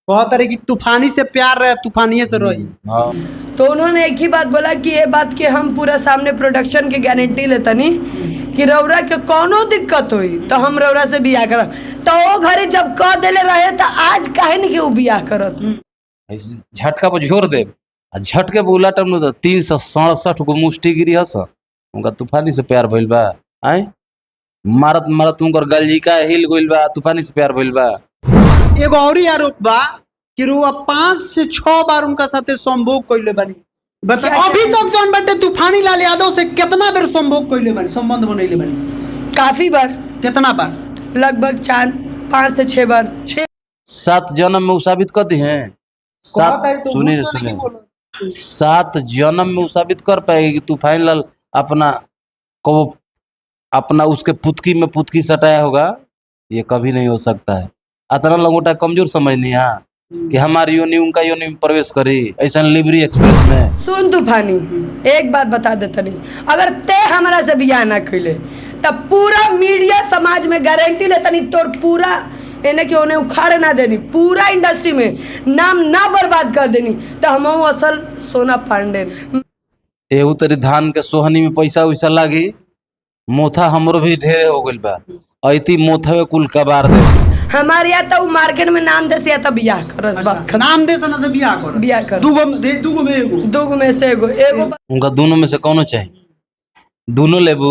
बहुत तरह की तूफानी से प्यार रहे, तूफानी से रही। हाँ तो उन्होंने एक ही बात बोला कि ये बात के हम पूरा सामने प्रोडक्शन की गारंटी लेता नहीं कि रौरा के कोनो दिक्कत हुई तो हम रौरा से बियाह करब। तो वो घरे जब कह देले रहे तो आज काहे नहीं कि वो बियाह करत। ऐसे झटका पर झोर दे आ झटके पर उलाटम न तो 367 गो मुष्टिगिरी हस उनका तूफानी से प्यार भइल बा। आए मारत मारत उनकर गलजिका हिल गइल बा, तूफानी से प्यार भइल बा। एगो और आरोप बा कि रुआ 5 से 6 बार उनका साथे संभोग कइले बानी। बता अभी तक जौन बाटे तूफानी लाल यादव से कितना बार संभोग कइले बानी, संबंध बनइले बानी? काफी बार, कितना बार? लगभग 5 से 6 बार। 7 जन्म में वो साबित कर दी हैं। सुनिए सुनिए 7 जन्म में वो साबित कर पाएगी कि तूफानी लाल अपना उसके पुतकी में पुतकी सटाया होगा? ये कभी नहीं हो सकता है। अतना लंगोटा कमजोर समझ नहीं है कि हमारी योनि उनका योनि में प्रवेश करी ऐसा लिबरी एक्सप्रेस में। सुन तूफानी, एक बात बता देता नहीं, अगर ते हमारा से बियाह ना कइले तब पूरा मीडिया समाज में गारंटी लेता नहीं तोर पूरा इन्हें कि उन्हें उखाड़ ना देनी, पूरा इंडस्ट्री में नाम ना बर्बाद कर देनी। तो हम असल सोना पांडे एहू तरी धान के सोहनी में पैसा वैसा लागी, मोथा हमरो भी ढेरे हो गइल बा। ऐती मोथवे कुल कबार दे हमारे यहाँ तो मार्केट में नाम दे से या तो बियाह करस बा। नाम दे सना तो बियाह कर। दूगो में से एगो उनका दोनों में से कौनो चाहिए? दोनों लेबू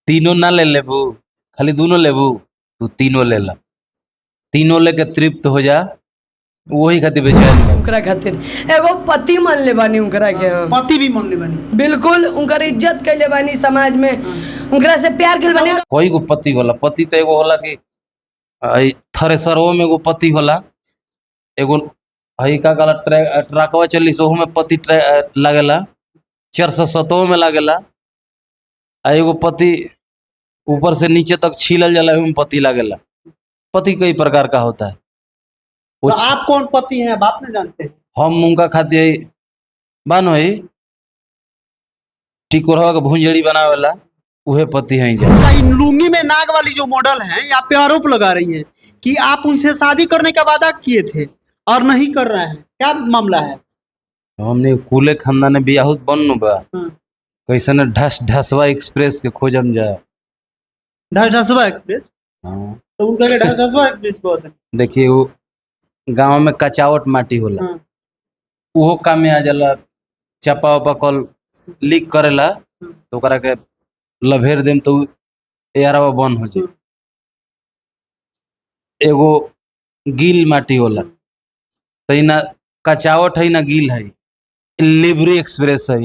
तीनों ना ले लेबू, खाली दोनों लेबू? तू तीनों ले ला, तीनों लेके तृप्त हो जा, वही खातिर बेचैन बा। उनकरा खातिर एगो पति मन ले बानी, उनकरा के पति भी मन ले बानी, बिल्कुल उनकर इज्जत कैले बानी समाज में, उनकरा से प्यार कैले बानी। कोई को पति होला? पति तो एगो होला कि थ्रेसरवा में एगो पति होला, एगो हई का कहला ट्रकवा चली सोहू में पति लागेला, 407 में लागेला। एगो पति ऊपर से नीचे तक छीलल जाला, में पति लागेला। पति कई प्रकार का होता है। तो आप कौन पति हैं, आप नहीं जानते? हम उनका खातिर बानो है टिकोरवा का भुंजड़ी बनावेला, उहे पति हैं। इन लुंगी में नाग वाली जो मॉडल है, यहाँ पे आरोप लगा रही है कि आप उनसे शादी करने का वादा किए थे और नहीं कर रहे हैं, क्या मामला है? हमने कूले खानदान बियाहुत बननु बा, कैसे न ढसवा एक्सप्रेस के खोजम जाए। ढसवा एक्सप्रेस? हाँ तो उनका के ढसवा एक्सप्रेस बहुत है। देखिए वो गांव में कचावट माटी होला, उहो काम में आ जाला। चपा उपा कल लीक करेला तो ओकरा के लभेर देम तो एयरवा बंद हो जाए। एगो गील माटी होला, तो ना कचावट है ना गील है, लिबरी एक्सप्रेस है।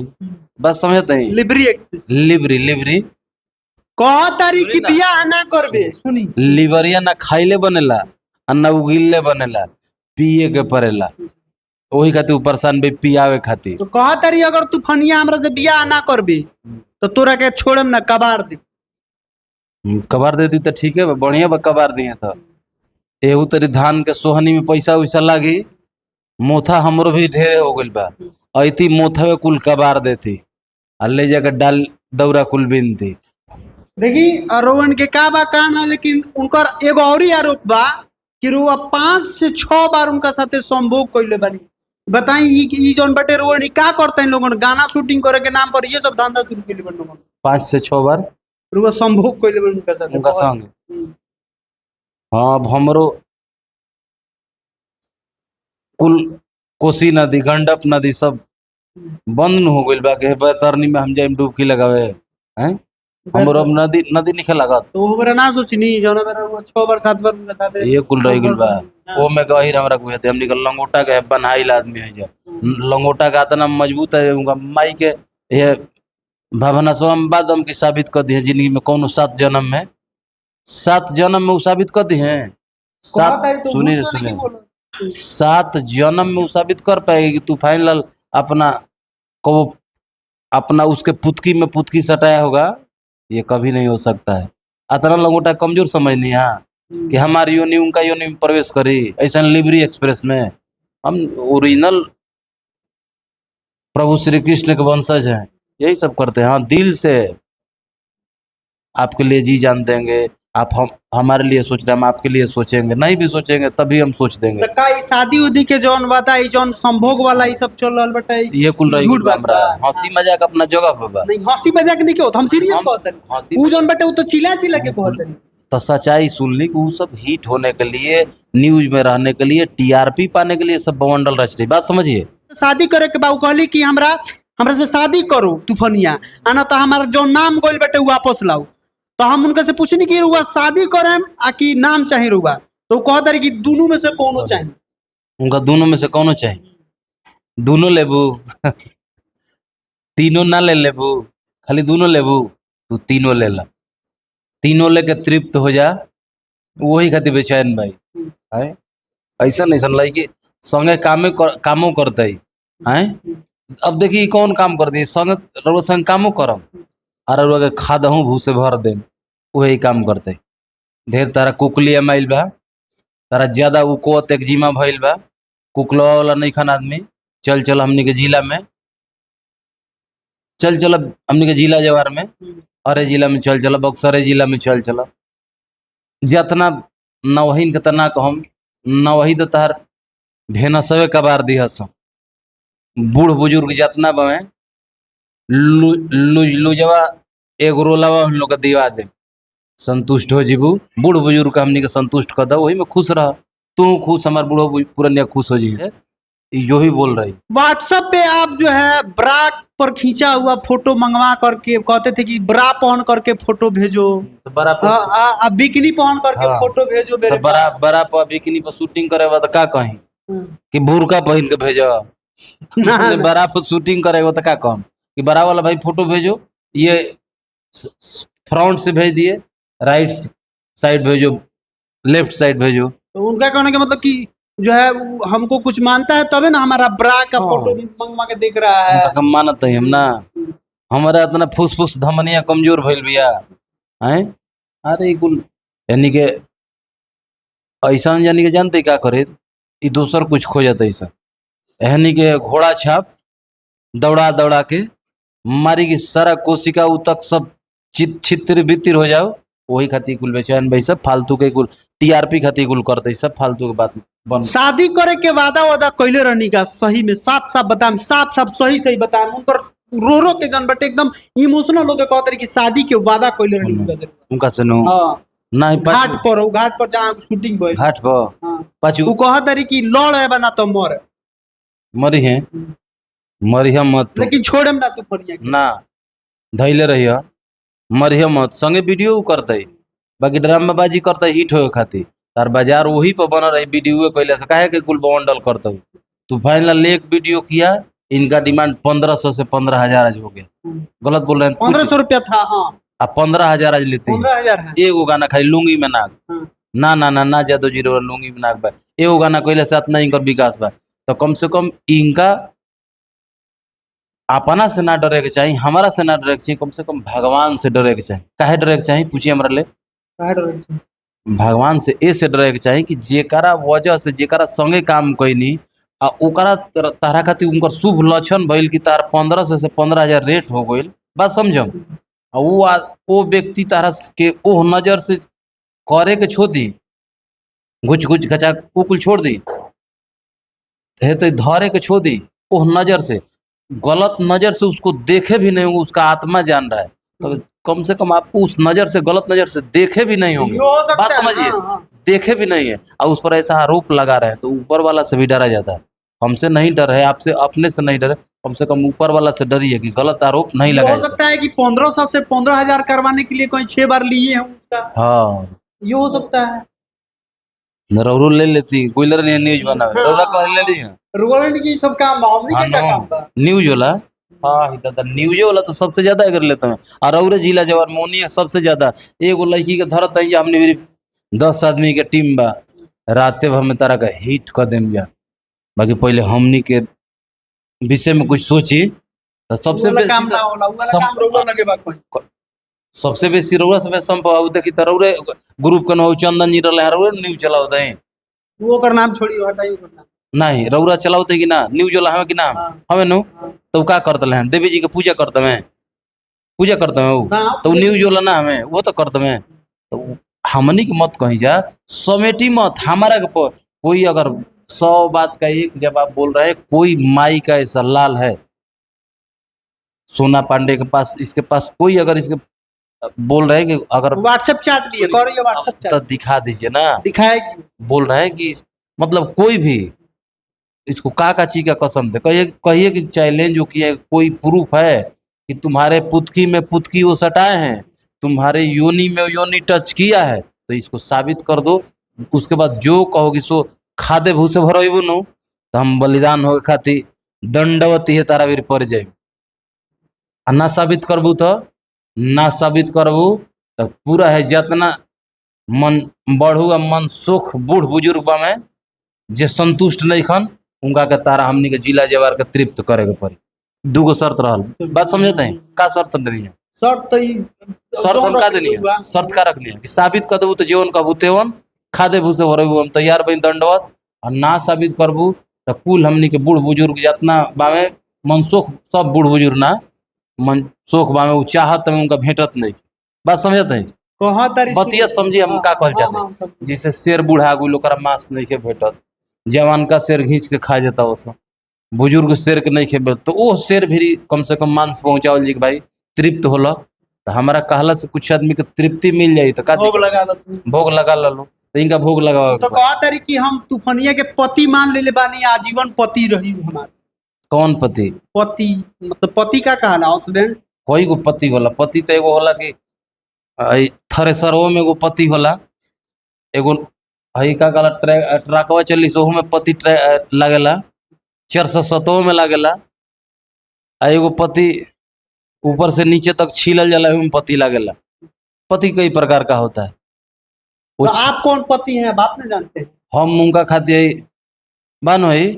बस समझते हैं? लिबरी एक्सप्रेस, लिबरी कह तारी की बियाह ना करबे। सुनी, लिबरिया ना खाइले बनेला और ना उगिलले बनेला, पिए के पड़ेला। वही खातिर परेशान बे पियावे खातिर। तो कह तारी अगर तू फनिया हमरा से बियाह ना करबे तो तोरा के छोड़म ना, कबार दे। कबार देती तो ठीक है, बढ़िया बा कबार दिए। तो एहू तरी धान के सोहनी में पैसा वैसा लागी, मोथा हमरो भी ढेरे हो गइल बा। ऐती मोथवे कुल कबार देती आ ले जाकर डाल दौरा कुल बिनती। देखी रोहन के का बा का ना, लेकिन उनकर एगो और आरोप बा कि रुआ 5 से 6 बार उनका साथे संभोग कइले बानी। बताई ई जौन बटे रोहन का करते हैं लोगन, गाना शूटिंग करे के नाम पर ये सब धंधा शुरू कइले बानी लोगन। 5 से 6 बार रुआ संभोग कइले बानी उनका साथे, उनका संग। हाँ अब हमरो कुल कोसी नदी, गंडक नदी सब बंद हो गइल बा के बैतरनी में हम जाइम डुबकी लगावे हैं। हमरो अब नदी निखे लागत। तो हमरा ना सोचनी जौन मेरा 6 बार 7 बार उनका साथे ये कुल रह गइल बा। ओ में गहिर हमरा कहते हमनी के लंगोटा के बनाइल आदमी है। जा लंगोटा का इतना मजबूत है, उनका माई के ये भावनासवा में बाद हम की साबित कर दी है जिंदगी में कोनो 7 जन्म में वो साबित कर दी है। 7 सुनिए 7 जन्म में वो साबित कर पाएगी कि तूफानी लाल अपना उसके पुतकी में पुतकी सटाया होगा? ये कभी नहीं हो सकता है। अतना लंगोटा कमजोर समझ नहीं है कि हमारी योनि उनका योनि में प्रवेश करी ऐसा लिबरी एक्सप्रेस में। हम ओरिजिनल प्रभु श्री कृष्ण के वंशज हैं, यही सब करते हैं। हाँ, दिल से आपके लिए जी जान देंगे, आप हम हमारे लिए सोच रहे हैं, हम आपके लिए सोचेंगे, नहीं भी सोचेंगे तभी हम सोच देंगे। तो का ई शादी उदी के जौन बाता ई जौन संभोग वाला ई सब चल रहल बटा ये कुल रही झूठ बात बा। हंसी मजाक अपना जगह पे बा। नहीं हंसी मजाक नहीं के होत, हम सीरियस हम कहत हंसी हनी। ऊ जौन बटे ऊ तो चिल्ला चिल्ला के कहत हनी। तो सच्चाई सुन ली कि वो सब हिट होने के लिए, न्यूज में रहने के लिए, टीआरपी पाने के लिए सब बवंडल रच रही। बात समझिए। शादी करे के बाद ऊ कहली कि हमरा हमरा से शादी करो तूफानिया, आना तो हमारा जो नाम गोल बटे ऊ वापस लाओ। तो हम उनके से पूछनी कि रुआ शादी करेम आ कि नाम चाहिए रुआ, तो ऊ कहत रही कि दोनों में से कोनो चाहिए। उनका दोनों में से कौनो चाहिए? दोनों लेबू तीनों ना ले लेबू, खाली दोनों लेबू, तू तीनों ले ला, तीनों लेके तृप्त हो जा, वही खातिर बेचैन भाई है। ऐसा नहीं सन कि संगे कामो करते हैं। अब देखिए कौन काम कर दी, संग कामो करम और खादहू भूसे भर दे, वही काम करते। ढेर तारा कुकली माइल बा, तारा ज्यादा उको तेगजीमा भइल बा, कुकलवा वाला नहीं खान आदमी। चल चल हमनी के जिला में, चल चल हमनी के जिला जवार में, अरे जिला में चल चल, बक्सरे जिला में चल चल। जितना नवहीन के तना कहम, नवही तो तार भेनसवे कबार दी हस। बूढ़ बुजुर्ग जितना बवे लुजवा एगो रोलावा हम लोग के दिवा दे, संतुष्ट हो जीबू। बूढ़ बुजुर्ग हमनी के संतुष्ट कर दो, वही में खुश रह, तू खुश, हमार बूढ़ो पुरनिया खुश हो जी। जो ही बोल रही। व्हाट्सएप पे आप जो है ब्रा पर खींचा हुआ फोटो मंगवा करके कहते थे कि ब्रा पहन करके फोटो भेजो, तो बड़ा बिकनी पहन करके हाँ। फोटो भेजो मेरे तो बड़ा पर बिकनी पर शूटिंग करे तो का कहीं कि बुरका पहन के भेजो। ना, बड़ा पर शूटिंग करे तो का कहम कि बड़ा वाला भाई फोटो भेजो, ये फ्रंट से भेज दिए, राइट साइड भेजो, लेफ्ट साइड भेजो। तो उनका कहने का मतलब कि जो है वो हमको कुछ मानता है तबे ना हमारा ब्रा का हाँ। फोटो भी मंगवा के देख रहा है। हम मानत है हम ना, हमारा इतना फुस धमनिया कमजोर भइल बिया हैं। अरे कुल यानी के ऐसा यानी के जानते क्या करे, ई दोसर कुछ खो जाता ऐसा, यानी के घोड़ा छाप दौड़ा दौड़ा के मारी की सारा कोशिका उ तक सब छितिर बितिर हो जाओ। वही खातिर कुल बेचैन भाई सब फालतू के कुल टीआरपी खातिर कुल करते, सब फालतू के बात बन। शादी करे के वादा कैले रहनी का सही में साफ साफ बताएं, साफ साफ सही सही बताएं। उनकर रो रो के जन बटे एकदम इमोशनल होके कहते रही कि शादी के वादा कैले रहनी उनका से नो हां नहीं घाट पर जहां शूटिंग भइल घाट पर हां पाछू उ कहत रही कि लड़ है बना तो मर, मरी है मरी है मत, लेकिन छोड़म ना तू फरिया के ना धैले रहिए, मरिया मत। संगे वीडियो करते, बाकी ड्रामाबाजी करते हिट हो खातिर, तार बाजार वही पर बना रही वीडियो कैले से काहे के कुल बवंडल करते। तू फाइनल एक वीडियो किया, इनका डिमांड 1500 से 15,000 आज हो गया। गलत बोल रहे हैं, 1500 रुपया था। हाँ 15,000 आज लेते हैं। 15,000 है। एगो गाना खाली लुंगी में नाक, हाँ। ना ना ना ना जादो जीरो लुंगी में नाक बा, एगो गाना कैले से इतना इनकर विकास बा। तो कम से कम इनका अपना से ना डरे के चाहिए, हमारा से ना डरे के चाहिए, कम से कम भगवान से डरे के चाहिए। काहे डरे के चाहिए पूछिए हमरा ले, भगवान से ऐसे डरे के चाहिए कि जेकरा वजह से जेकरा संगे काम कैनी आ ओकरा तारा खातिर उनकर शुभ लक्षण भइल कि तार 1500 से 15,000 रेट हो गइल। बात समझम, आ वो व्यक्ति तारा के ओह नजर से करे के छोड़ दी, घुच घुच घचा वो कुल छोड़ दी, है तो धरे के छोड़ दी, ओह नजर से गलत नजर से उसको देखे भी नहीं होंगे, उसका आत्मा जान रहा है। तो कम से कम आपको उस नजर से गलत नजर से देखे भी नहीं होंगे। बात समझिए, देखे भी नहीं है और उस पर ऐसा आरोप लगा रहे हैं, तो ऊपर वाला से भी डरा जाता है। हमसे नहीं डर है, आपसे अपने से नहीं डरे, कम से कम ऊपर वाला से डरिए कि गलत आरोप नहीं लगाया। हो सकता है कि 1500 से 15,000 करवाने के लिए कोई 6 बार लिए हैं उसका। हाँ ये हो सकता है। रौरू ले लेती गुलर ने न्यूज बनावे, रौरा कह ले ली है रोलैंड की सब काम हमनी के क्या काम बा। न्यूज वाला। हाँ ही दादा न्यूज वाला तो सबसे ज्यादा कर लेते हैं। और रौरे जिला जवार मोनी है सबसे ज्यादा, एगो लड़की के धरत है, हमने मेरी 10 आदमी के टीम बा, राते भर में तारा का हिट कर देम जा। बाकी पहले हमनी के विषय में कुछ सोची तो सबसे वाला काम ना होला, उ वाला काम रोला लगे बा कोई। सबसे बेसी रौरा सब संभव देखी तो रौरे ग्रुप के नाम चंदन जी रहे, रौरे न्यूज चलावते हैं। वो कर नाम छोड़ी हटाइए करना। नहीं रौरा चलावते कि ना न्यूज वाला हमें कि ना हमें नु तो का करते हैं, देवी जी के पूजा करते हैं, पूजा करते हैं वो, तो न्यूज वाला ना हमें वो तो करते हैं। तो हमनी के मत कही जा, समेटी मत हमारा के कोई अगर 100 बात का एक जवाब बोल रहा है, कोई माई का ऐसा लाल है सोना पांडे के पास, इसके पास कोई अगर इसके बोल रहे हैं कि अगर व्हाट्सएप चैट भी है, करो व्हाट्सएप तो चैट दिखा दीजिए ना, दिखाएगी। बोल रहे हैं कि मतलब कोई भी इसको का चीज का कसम दे, कहिए कि चैलेंज जो किया, कोई प्रूफ है कि तुम्हारे पुतकी में पुतकी वो सटाए हैं, तुम्हारे योनि में योनि टच किया है, तो इसको साबित कर दो। उसके बाद जो कहोगी सो खादे भूसे भरो नो, तो हम बलिदान हो खातिर दंडवत है तारा वीर पड़ जाए। ना साबित करबू तो ना साबित करबू तो पूरा है जितना मन बढ़ू आ मन सुख बूढ़ बुजुर्ग में जे संतुष्ट नहीं खन, उनका के तारा हमनी के जिला जवार के तृप्त करे के पड़ी। दूगो शर्त रहल, बात समझते हैं का शर्त देनी है? शर्त तो शर्त हम का देनी है, शर्त का रखनी है कि साबित कर देबू तो जीवन कहबू तेवन खादे भूसे भरबू हम तैयार बनी दंडवत, और ना साबित करबू तो कुल हमनी के बूढ़ बुजुर्ग जितना बामे मनसुख, सब बूढ़ बुजुर्ग ना मनसुख बामे उ चाहत में उनका भेटत नहीं। बात समझते हैं? बतिया समझी हम का कहल जाते हैं, जैसे शेर बूढ़ा गुल ओकरा मांस नहीं के भेटत, जवान का शेर घींच के खा जाता, वो सब बुजुर्ग शेर के नहीं खेबे, तो वो शेर भी कम से कम मांस पहुंचाओ जी भाई तृप्त होला। तो हमारा कहला से कुछ आदमी के तृप्ति मिल जाई तो का भोग लगा दो, भोग लगा लो, तो इनका भोग लगाओ। तो कहा तारी कि हम तूफानिया के पति मान ले बानी, आजीवन पति रही हमारे। कौन पति? पति मतलब पति का कहला हस्बैंड, कोई को पति होला? पति तो एगो होला कि थ्रेसरओ में एगो पति होला, एगो हई का कहला ट्रकवा चली सोह में पति लागेला, 407 में लागेला, आ एगो पति ऊपर से नीचे तक छीलल जाला में पति लागेला। पति कई प्रकार का होता है। तो आप कौन पति हैं, आप नहीं जानते हैं? हम उनका खातिर बानो है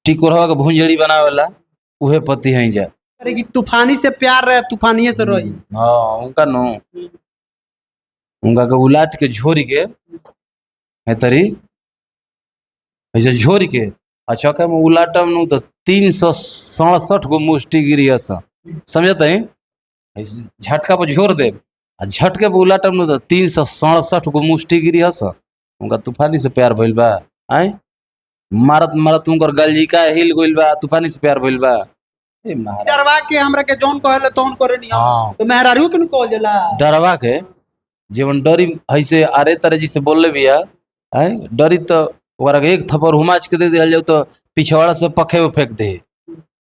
टिकोरवा के भुंजड़ी बनावेला, उहे पति हैं जा। अरे कि तूफानी से प्यार रहे, तूफानिये से रही। हाँ उनका नो, उनका के उलाट के झोरी के है तरी ऐसे झोरी के अच्छा के में उलाटम नु तो 367 गो मुष्टि गिरी हस, समझते हैं? ऐसे झटका पर झोर दे आ झटके पर उलाटम नु तो 367 गो मुष्टि गिरी हस। उनका तूफानी से प्यार भइल बा, आए मारत मारत उनकर गलजिका हिल गइल बा, तूफानी से प्यार भइल बा। ए महाराज डरवा के हमरा के जौन कहले तौन करे नहीं, हाँ तो मेहरारू के न कहल जाला। डरवा के जीवन डरी ऐसे आरे तरह जी से बोलले बिया, आए डरी तो ओकरा के एक थप्पड़ हुमाच के दे दिया जाओ तो पिछवाड़ा से पखे फेंक दे,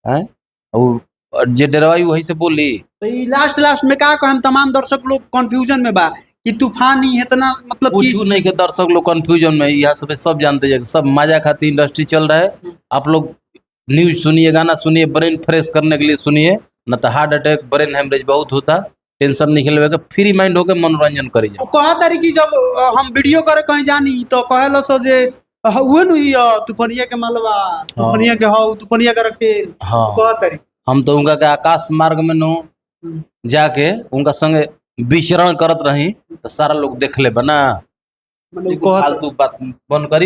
आए और जे डरवाई वही से बोली। तो ये लास्ट में का हम तमाम दर्शक लोग कंफ्यूजन में बा कि तूफानी इतना मतलब कुछ नहीं के दर्शक लोग कंफ्यूजन में, यह सब जानते हैं, सब मजा खाती इंडस्ट्री चल रहा है। आप लोग न्यूज सुनिए, गाना सुनिए, ब्रेन फ्रेश करने के लिए सुनिए, न तो हार्ट अटैक ब्रेन हेमरेज बहुत होता, टेंशन नहीं खेलवे, फ्री माइंड होकर मनोरंजन करिए। तो कहा तारी कि जब हम वीडियो करे कहीं जानी तो कहलो सो जे हुए नहीं तूफानिया के मालवा, तूफानिया के हाउ, तूफानिया के रखेल। हाँ कहा तारी हम तो उनका के आकाश मार्ग में नो जाके उनका संगे विचरण करत रही, तो सारा लोग देख ले बना, मतलब फालतू बात बंद करी।